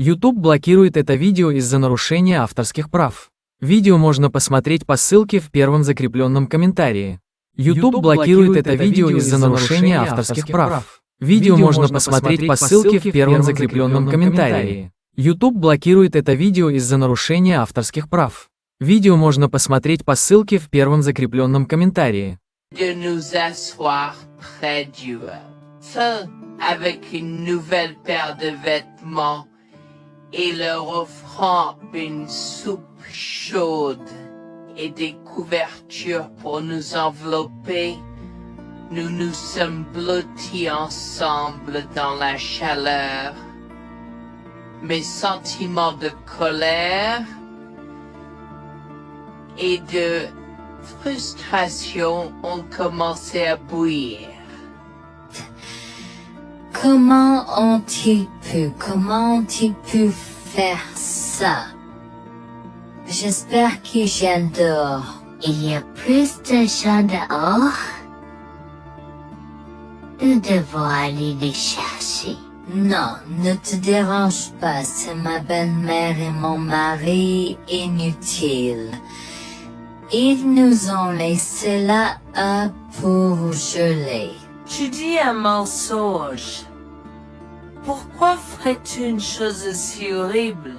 YouTube блокирует это видео из-за нарушения авторских прав. Видео можно посмотреть по ссылке в первом закрепленном комментарии. YouTube блокирует это видео из-за нарушения авторских прав. Видео можно посмотреть по ссылке в первом закрепленном комментарии. YouTube блокирует это видео из-за нарушения авторских прав. Видео можно посмотреть по ссылке в первом закрепленном комментарии. De nous asseoir près du feu avec une nouvelle paire de vêtements et leur offrant une soupe chaude et des couvertures pour nous envelopper, nous nous sommes blottis ensemble dans la chaleur. Mes sentiments de colère et de frustration ont commencé à bouillir. Comment ont-ils pu faire ça? J'espère qu'ils viennent dehors. Il y a plus de gens dehors. Nous devons aller les chercher. Non, ne te dérange pas, c'est ma belle-mère et mon mari inutiles. Ils nous ont laissé là pour geler. Tu dis un mensonge. Pourquoi ferais-tu une chose aussi horrible?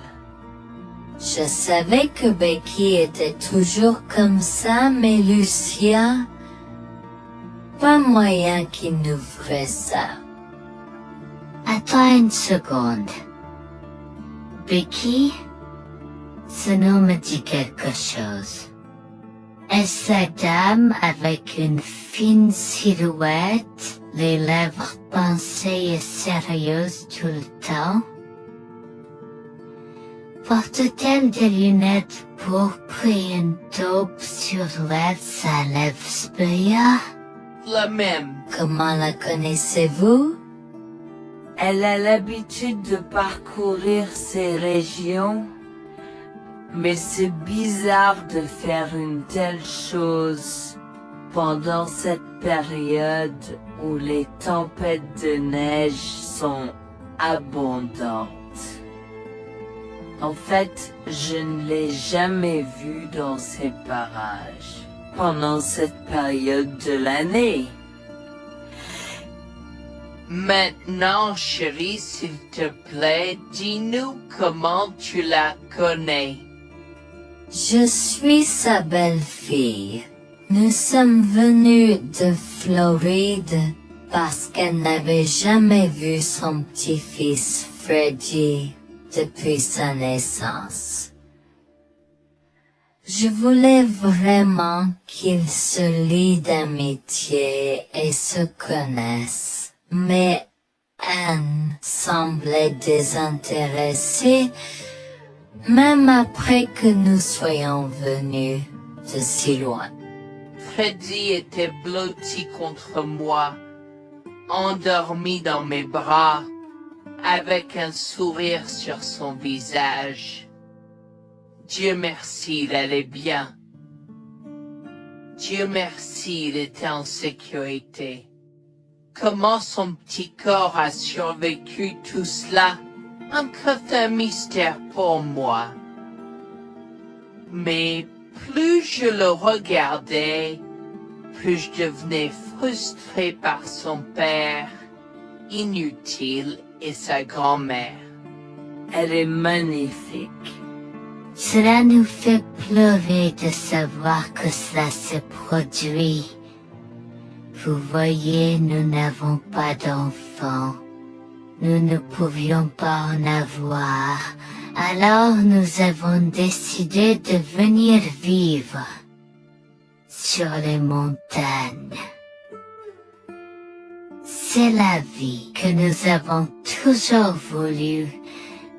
Je savais que Becky était toujours comme ça, mais Lucia, pas moyen qu'il nous ferait ça. Attends une seconde. Becky, ce nom me dit quelque chose. Est-ce cette dame avec une fine silhouette, les lèvres pincées et sérieuses tout le temps? Porte-t-elle des lunettes pourpres et une taupe sur sa lèvre supérieure? La même. Comment la connaissez-vous? Elle a l'habitude de parcourir ces régions, mais c'est bizarre de faire une telle chose pendant cette période où les tempêtes de neige sont abondantes. En fait, je ne l'ai jamais vue dans ces parages pendant cette période de l'année. Maintenant, chérie, s'il te plaît, dis-nous comment tu la connais. Je suis sa belle-fille. Nous sommes venus de Floride parce qu'elle n'avait jamais vu son petit-fils Freddy depuis sa naissance. Je voulais vraiment qu'ils se lient d'amitié et se connaissent, mais Anne semblait désintéressée, même après que nous soyons venus de si loin. Freddy était blotti contre moi, endormi dans mes bras, avec un sourire sur son visage. Dieu merci, il allait bien. Dieu merci, il était en sécurité. Comment son petit corps a survécu tout cela? Encore un mystère pour moi. Mais plus je le regardais, plus je devenais frustré par son père, inutile, et sa grand-mère. Elle est magnifique. Cela nous fait pleurer de savoir que cela s'est produit. Vous voyez, nous n'avons pas d'enfants. Nous ne pouvions pas en avoir. Alors nous avons décidé de venir vivre sur les montagnes. C'est la vie que nous avons toujours voulu,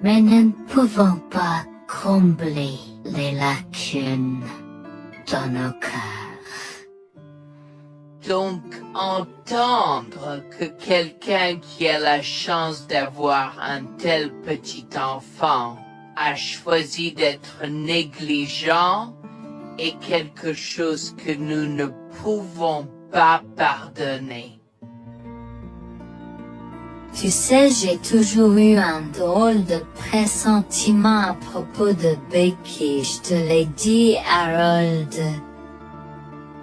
mais nous ne pouvons pas combler les lacunes dans nos cœurs. Donc, entendre que quelqu'un qui a la chance d'avoir un tel petit enfant a choisi d'être négligent est quelque chose que nous ne pouvons pas pardonner. Tu sais, j'ai toujours eu un drôle de pressentiment à propos de Becky, je te l'ai dit, Harold.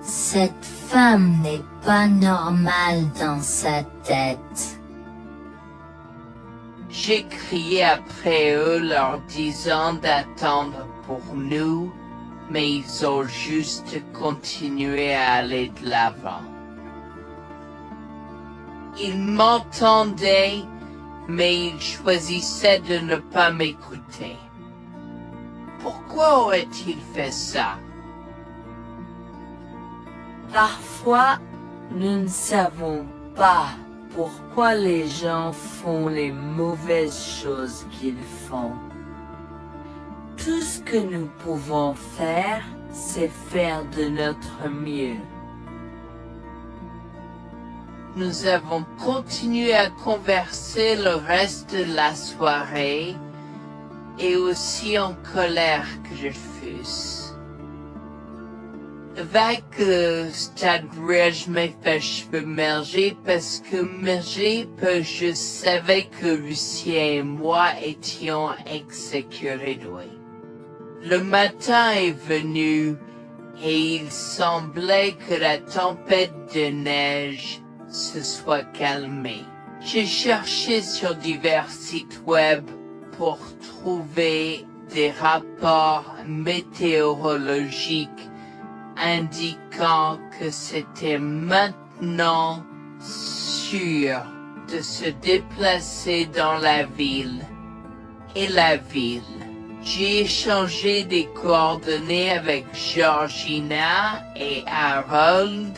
Cette femme n'est pas normale dans sa tête. J'ai crié après eux leur disant d'attendre pour nous, mais ils ont juste continué à aller de l'avant. Ils m'entendaient, mais ils choisissaient de ne pas m'écouter. Pourquoi aurait-il fait ça? Parfois, nous ne savons pas pourquoi les gens font les mauvaises choses qu'ils font. Tout ce que nous pouvons faire, c'est faire de notre mieux. Nous avons continué à converser le reste de la soirée, et aussi en colère que je fusse. Avec le stade où je m'ai fait cheveux merger parce que je savais que Lucien et moi étions exécutés de lui. Le matin est venu et il semblait que la tempête de neige se soit calmée. J'ai cherché sur divers sites web pour trouver des rapports météorologiques indiquant que c'était maintenant sûr de se déplacer dans la ville. Et la ville. J'ai échangé des coordonnées avec Georgina et Harold,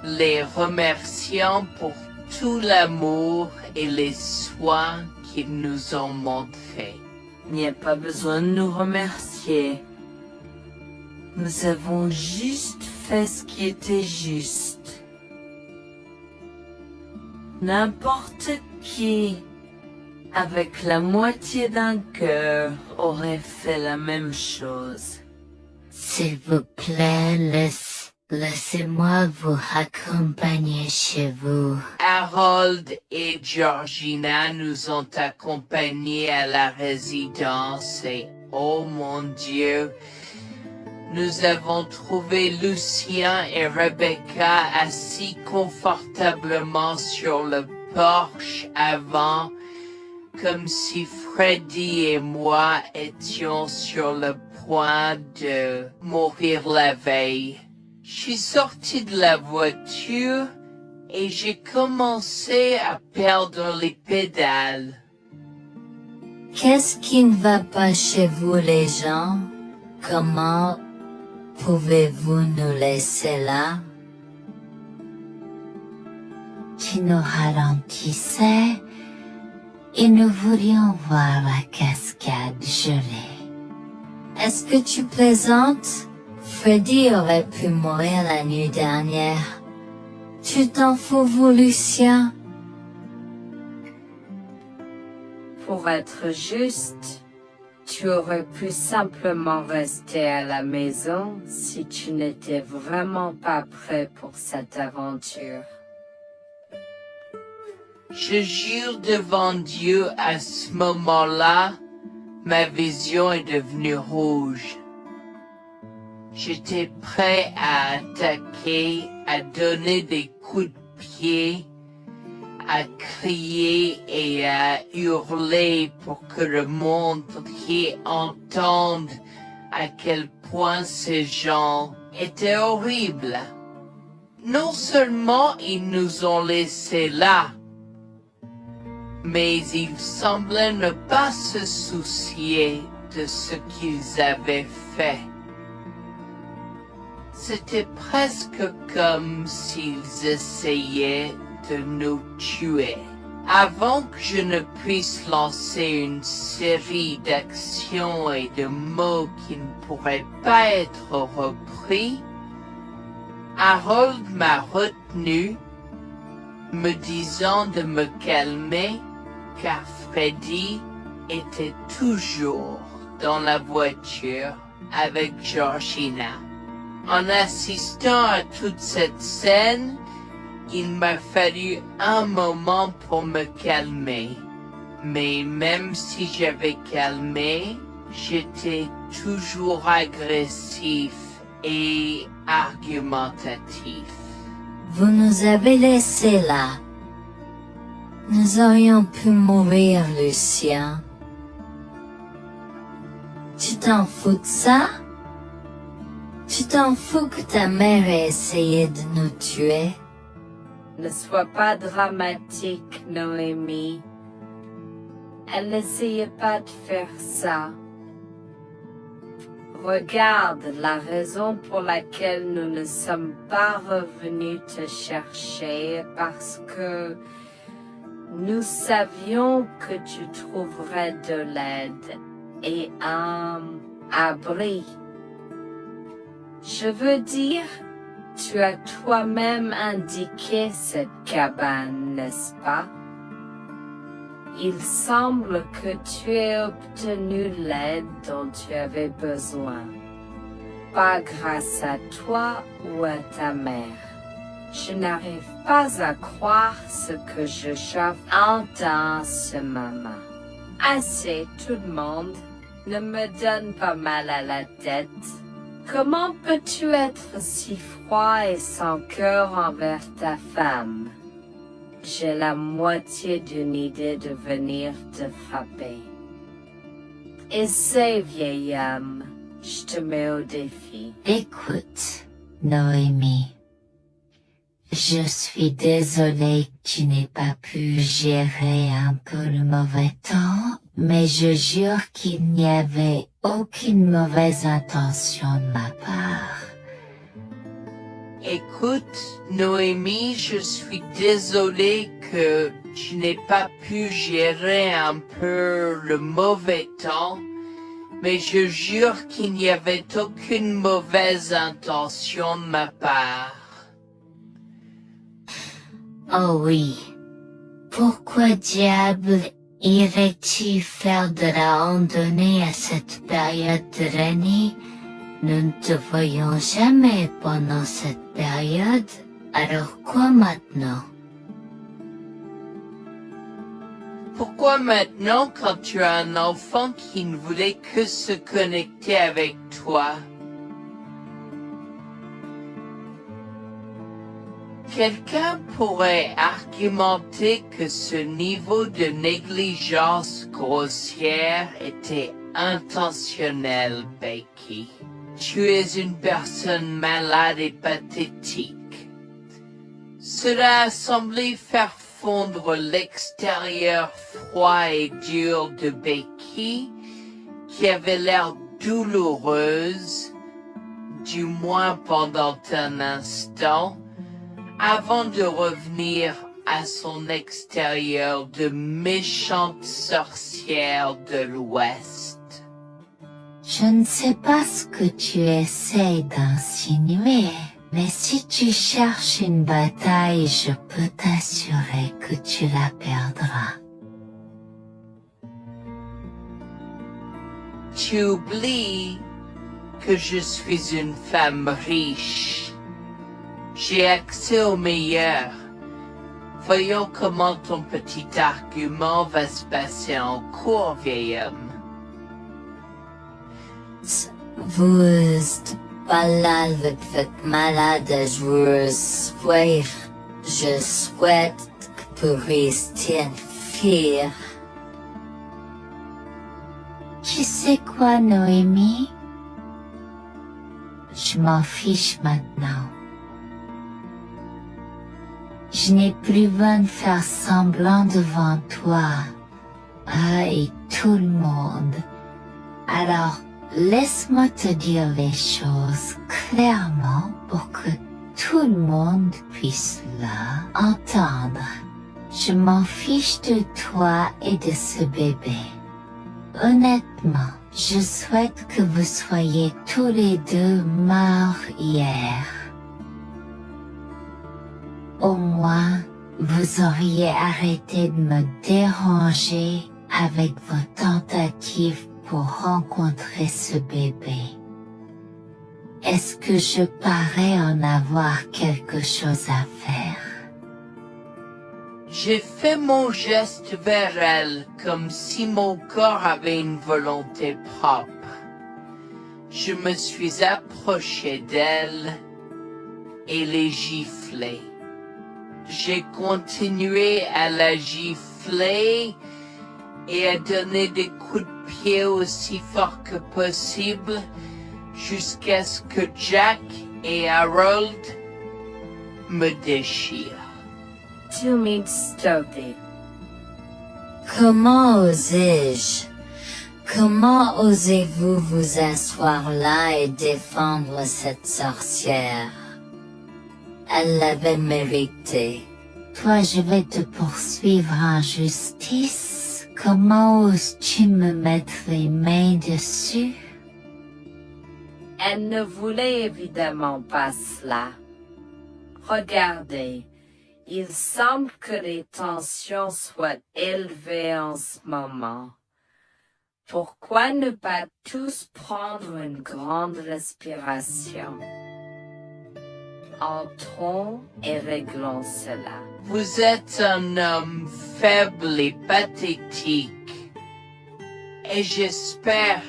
les remerciant pour tout l'amour et les soins qu'ils nous ont montrés. Il n'y a pas besoin de nous remercier. Nous avons juste fait ce qui était juste. N'importe qui, avec la moitié d'un cœur, aurait fait la même chose. S'il vous plaît, laissez-moi vous accompagner chez vous. Harold et Georgina nous ont accompagnés à la résidence et, oh mon Dieu, nous avons trouvé Lucien et Rebecca assis confortablement sur le porche avant, comme si Freddy et moi étions sur le point de mourir la veille. Je suis sorti de la voiture et j'ai commencé à perdre les pédales. Qu'est-ce qui ne va pas chez vous les gens? Comment pouvez-vous nous laisser là? Tu nous ralentissais et nous voulions voir la cascade gelée. Est-ce que tu plaisantes? Freddy aurait pu mourir la nuit dernière. Tu t'en fous, vous, Lucien? Pour être juste, tu aurais pu simplement rester à la maison si tu n'étais vraiment pas prêt pour cette aventure. Je jure devant Dieu, à ce moment-là, ma vision est devenue rouge. J'étais prêt à attaquer, à donner des coups de pied, à crier et à hurler pour que le monde entier entende à quel point ces gens étaient horribles. Non seulement ils nous ont laissés là, mais ils semblaient ne pas se soucier de ce qu'ils avaient fait. C'était presque comme s'ils essayaient de nous tuer. Avant que je ne puisse lancer une série d'actions et de mots qui ne pourraient pas être repris, Harold m'a retenu, me disant de me calmer, car Freddy était toujours dans la voiture avec Georgina. En assistant à toute cette scène, Il m'a fallu un moment pour me calmer. Mais même si j'avais calmé, j'étais toujours agressif et argumentatif. Vous nous avez laissés là. Nous aurions pu mourir, Lucien. Tu t'en fous de ça? Tu t'en fous que ta mère ait essayé de nous tuer? Ne sois pas dramatique, Noémie. Elle n'essayait pas de faire ça. Regarde, la raison pour laquelle nous ne sommes pas revenus te chercher est parce que nous savions que tu trouverais de l'aide et un abri. Je veux dire, tu as toi-même indiqué cette cabane, n'est-ce pas? Il semble que tu aies obtenu l'aide dont tu avais besoin. Pas grâce à toi ou à ta mère. Je n'arrive pas à croire ce que j'entends en ce moment. Assez, tout le monde. Ne me donne pas mal à la tête. Comment peux-tu être si froid et sans cœur envers ta femme? J'ai la moitié d'une idée de venir te frapper. Essaie, vieil homme. Je te mets au défi. Écoute, Noémie. Je suis désolée que tu n'aies pas pu gérer un peu le mauvais temps, mais je jure qu'il n'y avait aucune mauvaise intention de ma part. Écoute, Noémie, je suis désolé que tu n'aies pas pu gérer un peu le mauvais temps, mais je jure qu'il n'y avait aucune mauvaise intention de ma part. Oh oui. Pourquoi diable irais-tu faire de la randonnée à cette période de l'année? Nous ne te voyons jamais pendant cette période, alors quoi maintenant? Pourquoi maintenant quand tu as un enfant qui ne voulait que se connecter avec toi? Quelqu'un pourrait argumenter que ce niveau de négligence grossière était intentionnel, Becky. Tu es une personne malade et pathétique. Cela a semblé faire fondre l'extérieur froid et dur de Becky, qui avait l'air douloureuse, du moins pendant un instant, avant de revenir à son extérieur de méchante sorcière de l'Ouest. Je ne sais pas ce que tu essaies d'insinuer, mais si tu cherches une bataille, je peux t'assurer que tu la perdras. Tu oublies que je suis une femme riche. J'ai accès au meilleur. Voyons comment ton petit argument va se passer en cours, vieil homme. Vous êtes pas là avec votre malade à jouer soir. Je souhaite que vous restiez fiers. Tu sais quoi, Noémie? Je m'en fiche maintenant. Je n'ai plus besoin de faire semblant devant toi. Et tout le monde. Alors, laisse-moi te dire les choses clairement pour que tout le monde puisse entendre. Je m'en fiche de toi et de ce bébé. Honnêtement, je souhaite que vous soyez tous les deux morts hier. Au moins, vous auriez arrêté de me déranger avec vos tentatives pour rencontrer ce bébé. Est-ce que je parais en avoir quelque chose à faire? J'ai fait mon geste vers elle comme si mon corps avait une volonté propre. Je me suis approché d'elle et l'ai giflée. J'ai continué à la gifler et à donner des coups de pied aussi forts que possible jusqu'à ce que Jack et Harold me déchirent. Tu m'insultes. Comment osais-je? Comment osez-vous vous asseoir là et défendre cette sorcière? Elle l'avait mérité. Toi, je vais te poursuivre en justice. Comment oses-tu me mettre les mains dessus? Elle ne voulait évidemment pas cela. Regardez, il semble que les tensions soient élevées en ce moment. Pourquoi ne pas tous prendre une grande respiration? Entrons et réglons cela. Vous êtes un homme faible et pathétique, et j'espère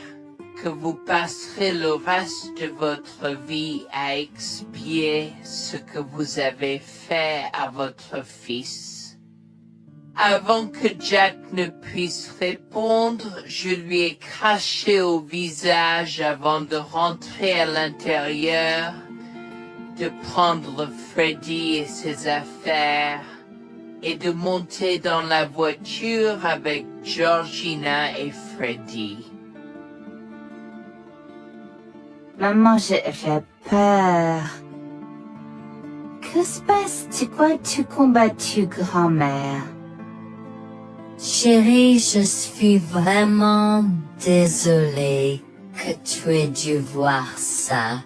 que vous passerez le reste de votre vie à expier ce que vous avez fait à votre fils. Avant que Jack ne puisse répondre, je lui ai craché au visage avant de rentrer à l'intérieur, de prendre Freddy et ses affaires, et de monter dans la voiture avec Georgina et Freddy. Maman, j'ai peur. Que se passe-t-il? Pourquoi tu combattu grand-mère? Chérie, je suis vraiment désolée que tu aies dû voir ça.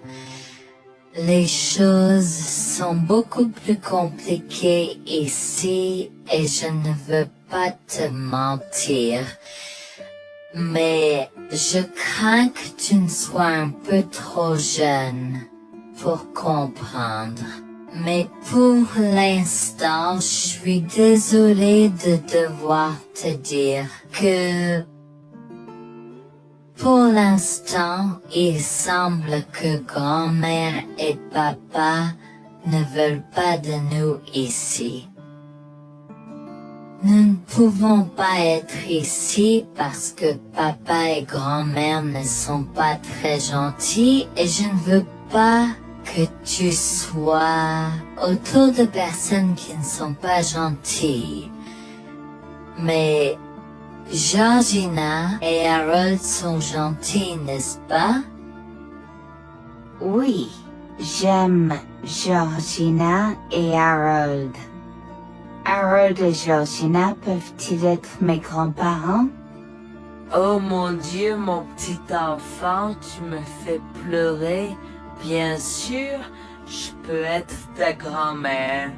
Les choses sont beaucoup plus compliquées ici et je ne veux pas te mentir. Mais je crains que tu ne sois un peu trop jeune pour comprendre. Mais pour l'instant, je suis désolée de devoir te dire que pour l'instant, il semble que grand-mère et papa ne veulent pas de nous ici. Nous ne pouvons pas être ici parce que papa et grand-mère ne sont pas très gentils et je ne veux pas que tu sois autour de personnes qui ne sont pas gentilles. Mais Georgina et Harold sont gentils, n'est-ce pas? Oui, j'aime Georgina et Harold. Harold et Georgina peuvent-ils être mes grands-parents? Oh mon Dieu, mon petit enfant, tu me fais pleurer. Bien sûr, je peux être ta grand-mère.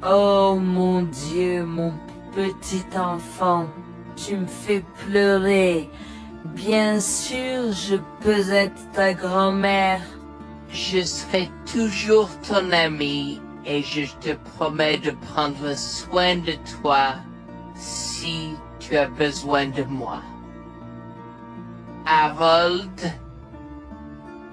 Oh mon Dieu, mon petit enfant, tu me fais pleurer. Bien sûr, je peux être ta grand-mère. Je serai toujours ton ami et je te promets de prendre soin de toi si tu as besoin de moi. Harold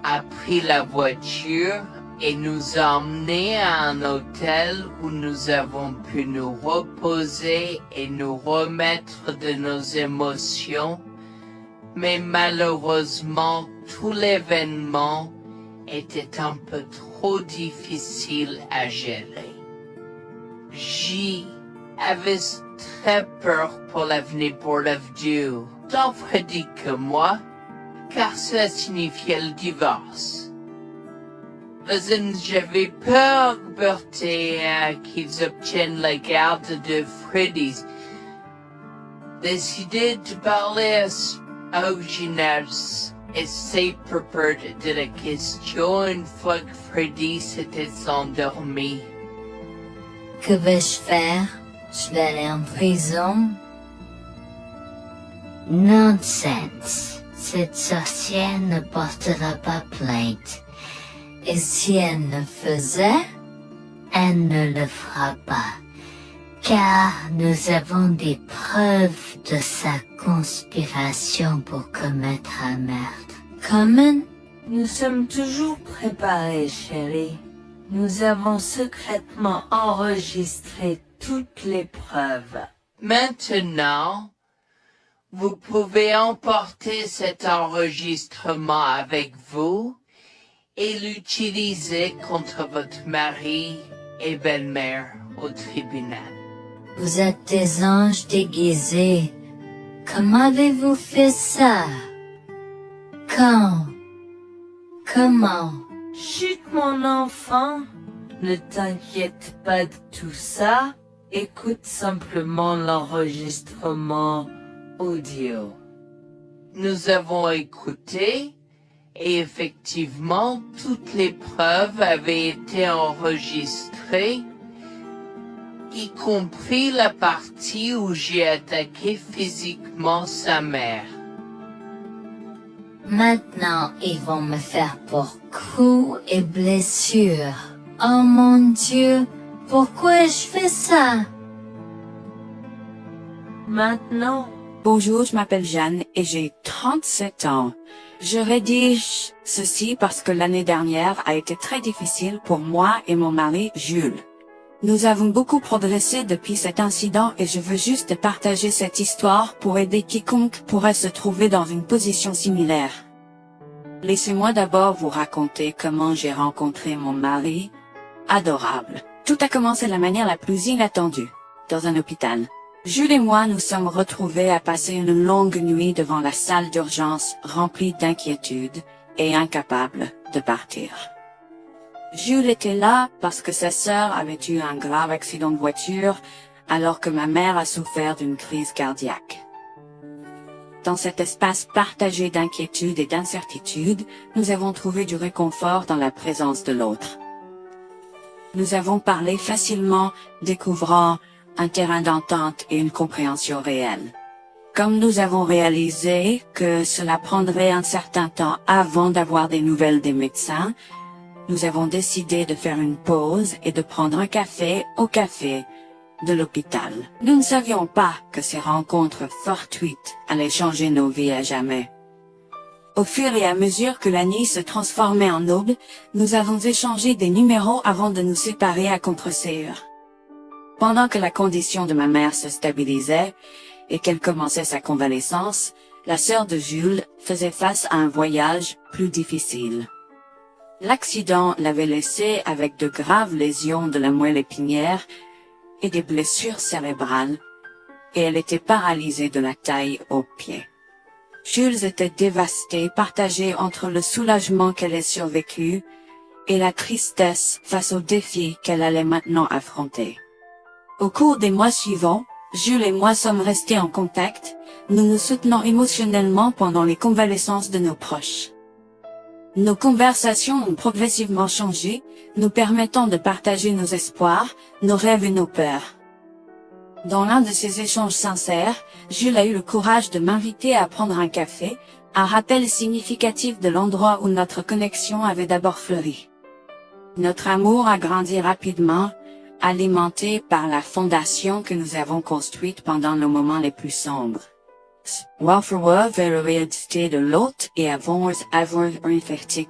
a pris la voiture et nous a emmenés à un hôtel où nous avons pu nous reposer et nous remettre de nos émotions, mais malheureusement tout l'événement était un peu trop difficile à gérer. J'y avais très peur pour l'avenir pour Dieu, tant Freddy que moi, car cela signifiait le divorce. J'avais peur, Bertie, qu'ils obtiennent la garde de Freddy. Décidé de parler au gymnase et s'est préparé de la question une fois que Freddy s'était endormi. Que vais-je faire? Je vais aller en prison? Nonsense. Cette sorcière ne portera pas plainte. Et si elle ne faisait? Elle ne le fera pas. car nous avons des preuves de sa conspiration pour commettre un meurtre. Comment? Nous sommes toujours préparés, chérie. Nous avons secrètement enregistré toutes les preuves. Maintenant, vous pouvez emporter cet enregistrement avec vous et l'utiliser contre votre mari et belle-mère au tribunal. Vous êtes des anges déguisés. Comment avez-vous fait ça? Quand? Comment? Chut, mon enfant, ne t'inquiète pas de tout ça. Écoute simplement l'enregistrement audio. Nous avons écouté et effectivement toutes les preuves avaient été enregistrées, y compris la partie où j'ai attaqué physiquement sa mère. Maintenant, ils vont me faire pour coups et blessures. Oh mon Dieu, pourquoi je fais ça? Maintenant, Bonjour, je m'appelle Jeanne et j'ai 37 ans. Je rédige ceci parce que l'année dernière a été très difficile pour moi et mon mari Jules. Nous avons beaucoup progressé depuis cet incident et je veux juste partager cette histoire pour aider quiconque pourrait se trouver dans une position similaire. Laissez-moi d'abord vous raconter comment j'ai rencontré mon mari, adorable. Tout a commencé de la manière la plus inattendue, dans un hôpital. Jules et moi nous sommes retrouvés à passer une longue nuit devant la salle d'urgence remplie d'inquiétude et incapables de partir. Jules était là parce que sa sœur avait eu un grave accident de voiture alors que ma mère a souffert d'une crise cardiaque. Dans cet espace partagé d'inquiétude et d'incertitude, nous avons trouvé du réconfort dans la présence de l'autre. Nous avons parlé facilement, découvrant un terrain d'entente et une compréhension réelle. Comme nous avons réalisé que cela prendrait un certain temps avant d'avoir des nouvelles des médecins, nous avons décidé de faire une pause et de prendre un café au café de l'hôpital. Nous ne savions pas que ces rencontres fortuites allaient changer nos vies à jamais. Au fur et à mesure que la nuit se transformait en aube, nous avons échangé des numéros avant de nous séparer à contre-séance. Pendant que la condition de ma mère se stabilisait et qu'elle commençait sa convalescence, la sœur de Jules faisait face à un voyage plus difficile. L'accident l'avait laissée avec de graves lésions de la moelle épinière et des blessures cérébrales, et elle était paralysée de la taille aux pieds. Jules était dévasté, partagé entre le soulagement qu'elle ait survécu et la tristesse face aux défis qu'elle allait maintenant affronter. Au cours des mois suivants, Jules et moi sommes restés en contact, nous nous soutenons émotionnellement pendant les convalescences de nos proches. Nos conversations ont progressivement changé, nous permettant de partager nos espoirs, nos rêves et nos peurs. Dans l'un de ces échanges sincères, Jules a eu le courage de m'inviter à prendre un café, un rappel significatif de l'endroit où notre connexion avait d'abord fleuri. Notre amour a grandi rapidement, alimenté par la fondation que nous avons construite pendant nos moments les plus sombres. Welfare vers la réalité de l'autre et avons avoir réfléchi.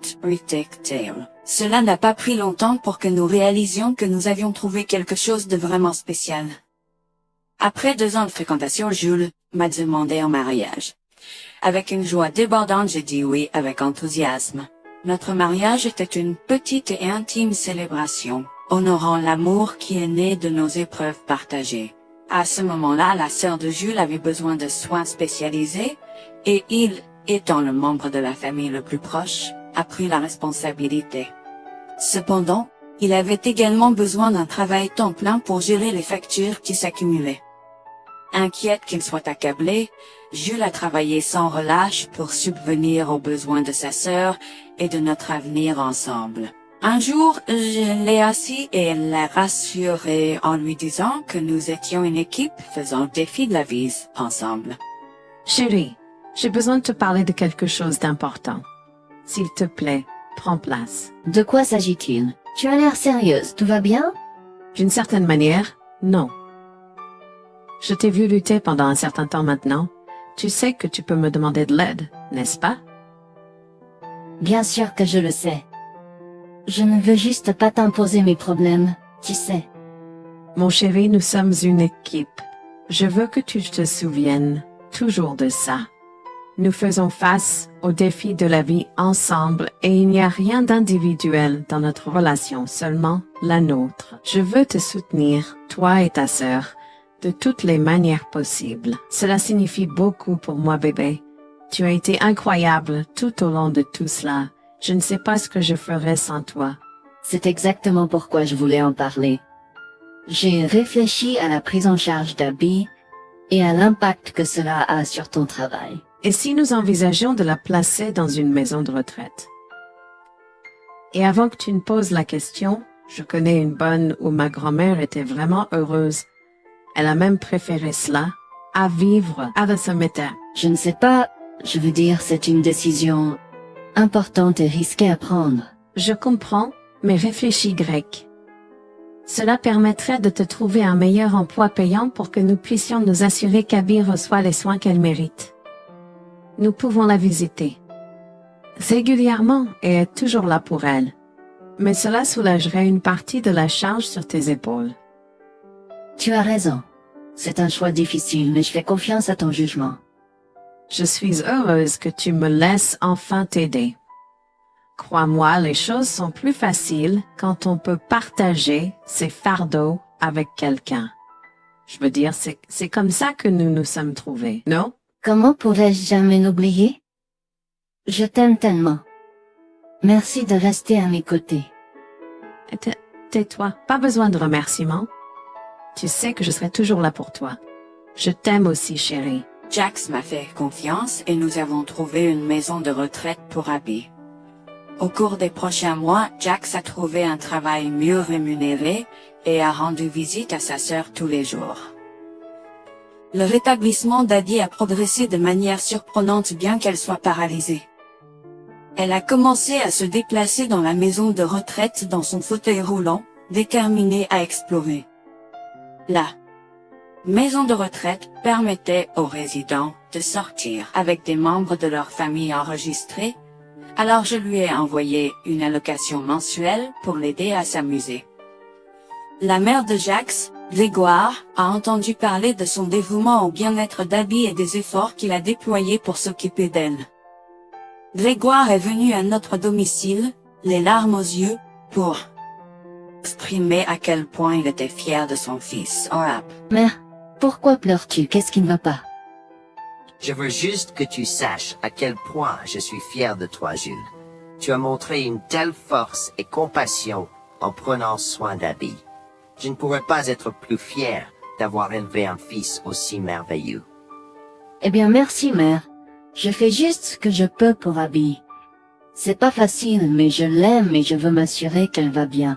Cela n'a pas pris longtemps pour que nous réalisions que nous avions trouvé quelque chose de vraiment spécial. Après 2 ans de fréquentation, Jules m'a demandé en mariage. Avec une joie débordante, j'ai dit oui avec enthousiasme. Notre mariage était une petite et intime célébration, honorant l'amour qui est né de nos épreuves partagées. À ce moment-là, la sœur de Jules avait besoin de soins spécialisés, et il, étant le membre de la famille le plus proche, a pris la responsabilité. Cependant, il avait également besoin d'un travail temps plein pour gérer les factures qui s'accumulaient. Inquiète qu'il soit accablé, Jules a travaillé sans relâche pour subvenir aux besoins de sa sœur et de notre avenir ensemble. Un jour, je l'ai assis et l'ai rassuré en lui disant que nous étions une équipe faisant le défi de la vie ensemble. Chérie, j'ai besoin de te parler de quelque chose d'important. S'il te plaît, prends place. De quoi s'agit-il? Tu as l'air sérieuse, tout va bien? D'une certaine manière, non. Je t'ai vu lutter pendant un certain temps maintenant. Tu sais que tu peux me demander de l'aide, n'est-ce pas? Bien sûr que je le sais. Je ne veux juste pas t'imposer mes problèmes, tu sais. Mon chéri, nous sommes une équipe. Je veux que tu te souviennes toujours de ça. Nous faisons face aux défis de la vie ensemble et il n'y a rien d'individuel dans notre relation, seulement la nôtre. Je veux te soutenir, toi et ta sœur, de toutes les manières possibles. Cela signifie beaucoup pour moi, bébé. Tu as été incroyable tout au long de tout cela. Je ne sais pas ce que je ferais sans toi. C'est exactement pourquoi je voulais en parler. J'ai réfléchi à la prise en charge d'Abby et à l'impact que cela a sur ton travail. Et si nous envisageons de la placer dans une maison de retraite? Et avant que tu ne poses la question, je connais une bonne où ma grand-mère était vraiment heureuse. Elle a même préféré cela à vivre à ce métier. Je ne sais pas, je veux dire, c'est une décision importante et risquée à prendre. Je comprends, mais réfléchis grec. Cela permettrait de te trouver un meilleur emploi payant pour que nous puissions nous assurer qu'Abby reçoit les soins qu'elle mérite. Nous pouvons la visiter régulièrement et être toujours là pour elle. Mais cela soulagerait une partie de la charge sur tes épaules. Tu as raison. C'est un choix difficile, mais je fais confiance à ton jugement. Je suis heureuse que tu me laisses enfin t'aider. Crois-moi, les choses sont plus faciles quand on peut partager ses fardeaux avec quelqu'un. Je veux dire, c'est comme ça que nous nous sommes trouvés, non? Comment pourrais-je jamais l'oublier? Je t'aime tellement. Merci de rester à mes côtés. Tais-toi, pas besoin de remerciements. Tu sais que je serai toujours là pour toi. Je t'aime aussi, chérie. Jax m'a fait confiance et nous avons trouvé une maison de retraite pour Abby. Au cours des prochains mois, Jax a trouvé un travail mieux rémunéré et a rendu visite à sa sœur tous les jours. Le rétablissement d'Abby a progressé de manière surprenante bien qu'elle soit paralysée. Elle a commencé à se déplacer dans la maison de retraite dans son fauteuil roulant, déterminée à explorer. La maison de retraite permettait aux résidents de sortir avec des membres de leur famille enregistrés, alors je lui ai envoyé une allocation mensuelle pour l'aider à s'amuser. La mère de Jax, Grégoire, a entendu parler de son dévouement au bien-être d'Abby et des efforts qu'il a déployés pour s'occuper d'elle. Grégoire est venu à notre domicile, les larmes aux yeux, pour exprimer à quel point il était fier de son fils, Orap. Mère, pourquoi pleures-tu? Qu'est-ce qui ne va pas? Je veux juste que tu saches à quel point je suis fier de toi, Jules. Tu as montré une telle force et compassion en prenant soin d'Abby. Je ne pourrais pas être plus fier d'avoir élevé un fils aussi merveilleux. Eh bien, merci, mère. Je fais juste ce que je peux pour Abby. C'est pas facile, mais je l'aime et je veux m'assurer qu'elle va bien.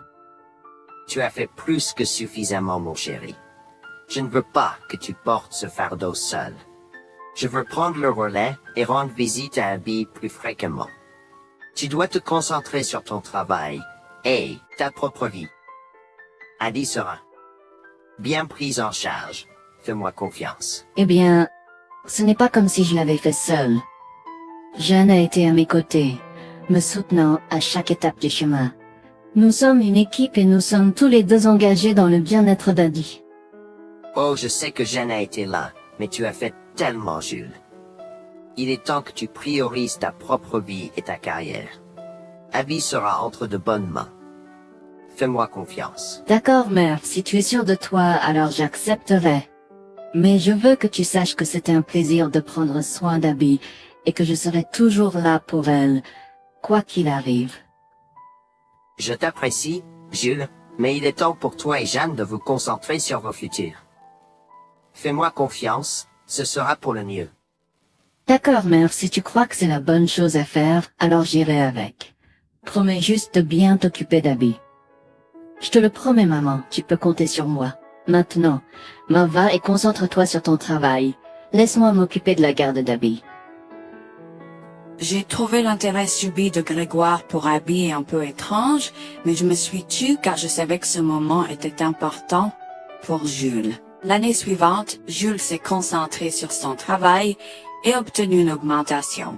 Tu as fait plus que suffisamment, mon chéri. Je ne veux pas que tu portes ce fardeau seul. Je veux prendre le relais et rendre visite à Abby plus fréquemment. Tu dois te concentrer sur ton travail et ta propre vie. Abby sera bien prise en charge. Fais-moi confiance. Eh bien, ce n'est pas comme si je l'avais fait seule. Jeanne a été à mes côtés, me soutenant à chaque étape du chemin. Nous sommes une équipe et nous sommes tous les deux engagés dans le bien-être d'Abby. Oh, je sais que Jeanne a été là, mais tu as fait tellement, Jules. Il est temps que tu priorises ta propre vie et ta carrière. Abby sera entre de bonnes mains. Fais-moi confiance. D'accord, mère, si tu es sûre de toi, alors j'accepterai. Mais je veux que tu saches que c'était un plaisir de prendre soin d'Abby et que je serai toujours là pour elle, quoi qu'il arrive. Je t'apprécie, Jules, mais il est temps pour toi et Jeanne de vous concentrer sur vos futurs. Fais-moi confiance, ce sera pour le mieux. D'accord, mère, si tu crois que c'est la bonne chose à faire, alors j'irai avec. Promets juste de bien t'occuper d'Abby. Je te le promets, maman, tu peux compter sur moi. Maintenant, m'en va et concentre-toi sur ton travail. Laisse-moi m'occuper de la garde d'Abby. J'ai trouvé l'intérêt subi de Grégoire pour Abby un peu étrange, mais je me suis tue car je savais que ce moment était important pour Jules. L'année suivante, Jules s'est concentré sur son travail et obtenu une augmentation.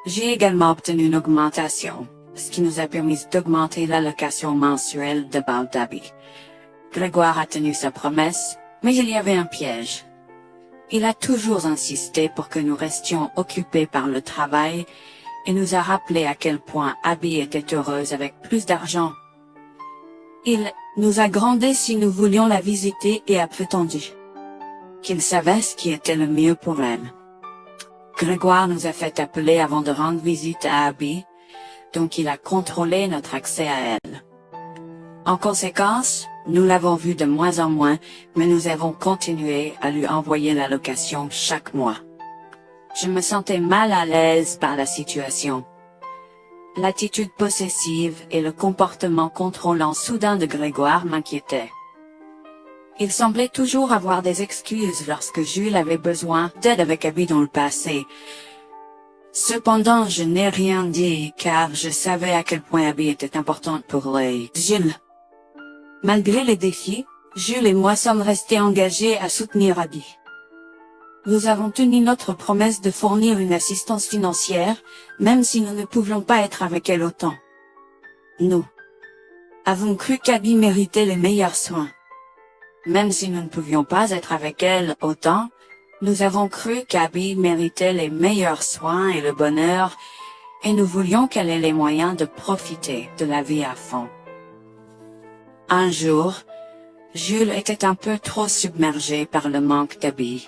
J'ai également obtenu une augmentation, ce qui nous a permis d'augmenter l'allocation mensuelle de Bal d'Abby. Grégoire a tenu sa promesse, mais il y avait un piège. Il a toujours insisté pour que nous restions occupés par le travail et nous a rappelé à quel point Abby était heureuse avec plus d'argent. Il nous a grondé si nous voulions la visiter et a prétendu qu'il savait ce qui était le mieux pour elle. Grégoire nous a fait appeler avant de rendre visite à Abby, donc il a contrôlé notre accès à elle. En conséquence, nous l'avons vue de moins en moins, mais nous avons continué à lui envoyer l'allocation chaque mois. Je me sentais mal à l'aise par la situation. L'attitude possessive et le comportement contrôlant soudain de Grégoire m'inquiétaient. Il semblait toujours avoir des excuses lorsque Jules avait besoin d'aide avec Abby dans le passé. Cependant, je n'ai rien dit car je savais à quel point Abby était importante pour Jules. Malgré les défis, Jules et moi sommes restés engagés à soutenir Abby. Nous avons tenu notre promesse de fournir une assistance financière, même si nous ne pouvions pas être avec elle autant. Nous avons cru qu'Abby méritait les meilleurs soins. Même si nous ne pouvions pas être avec elle autant, nous avons cru qu'Abby méritait les meilleurs soins et le bonheur, et nous voulions qu'elle ait les moyens de profiter de la vie à fond. Un jour, Jules était un peu trop submergé par le manque d'Abby.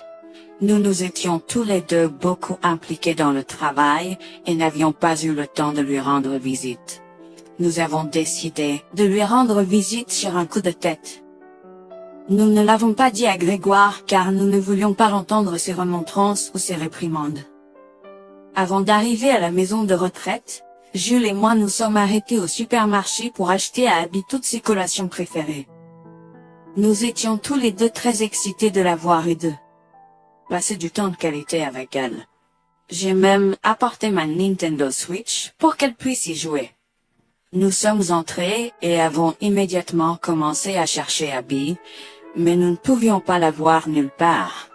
Nous nous étions tous les deux beaucoup impliqués dans le travail et n'avions pas eu le temps de lui rendre visite. Nous avons décidé de lui rendre visite sur un coup de tête. Nous ne l'avons pas dit à Grégoire car nous ne voulions pas entendre ses remontrances ou ses réprimandes. Avant d'arriver à la maison de retraite, Jules et moi nous sommes arrêtés au supermarché pour acheter à Abby toutes ses collations préférées. Nous étions tous les deux très excités de la voir et de passer du temps de qualité avec elle. J'ai même apporté ma Nintendo Switch pour qu'elle puisse y jouer. Nous sommes entrés et avons immédiatement commencé à chercher Abby, mais nous ne pouvions pas la voir nulle part.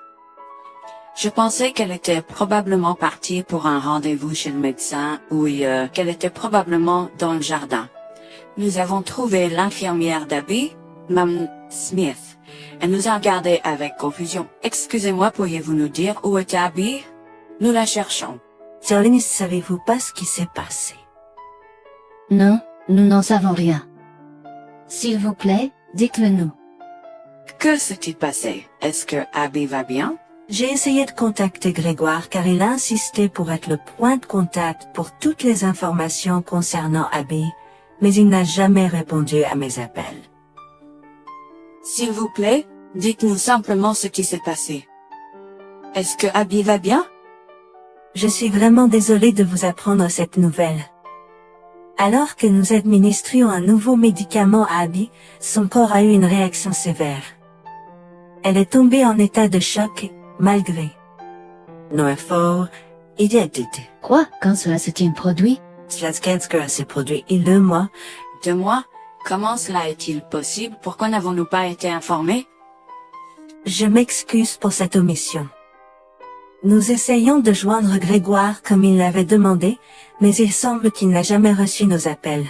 Je pensais qu'elle était probablement partie pour un rendez-vous chez le médecin ou qu'elle était probablement dans le jardin. Nous avons trouvé l'infirmière d'Abby, Mme Smith. Elle nous a regardés avec confusion. « Excusez-moi, pourriez-vous nous dire où est Abby? Nous la cherchons. » Jolene, savez-vous pas ce qui s'est passé? Non, nous n'en savons rien. S'il vous plaît, dites-le nous. Que s'est-il passé? Est-ce que Abby va bien? J'ai essayé de contacter Grégoire car il a insisté pour être le point de contact pour toutes les informations concernant Abby, mais il n'a jamais répondu à mes appels. S'il vous plaît, dites-nous simplement ce qui s'est passé. Est-ce que Abby va bien? Je suis vraiment désolée de vous apprendre cette nouvelle. Alors que nous administrions un nouveau médicament à Abby, son corps a eu une réaction sévère. Elle est tombée en état de choc, malgré nos efforts et d'aide. Quoi? Quand cela s'est-il produit? Cela s'est produit il y a 2 mois. 2 mois? Comment cela est-il possible? Pourquoi n'avons-nous pas été informés? Je m'excuse pour cette omission. Nous essayons de joindre Grégoire comme il l'avait demandé, mais il semble qu'il n'a jamais reçu nos appels.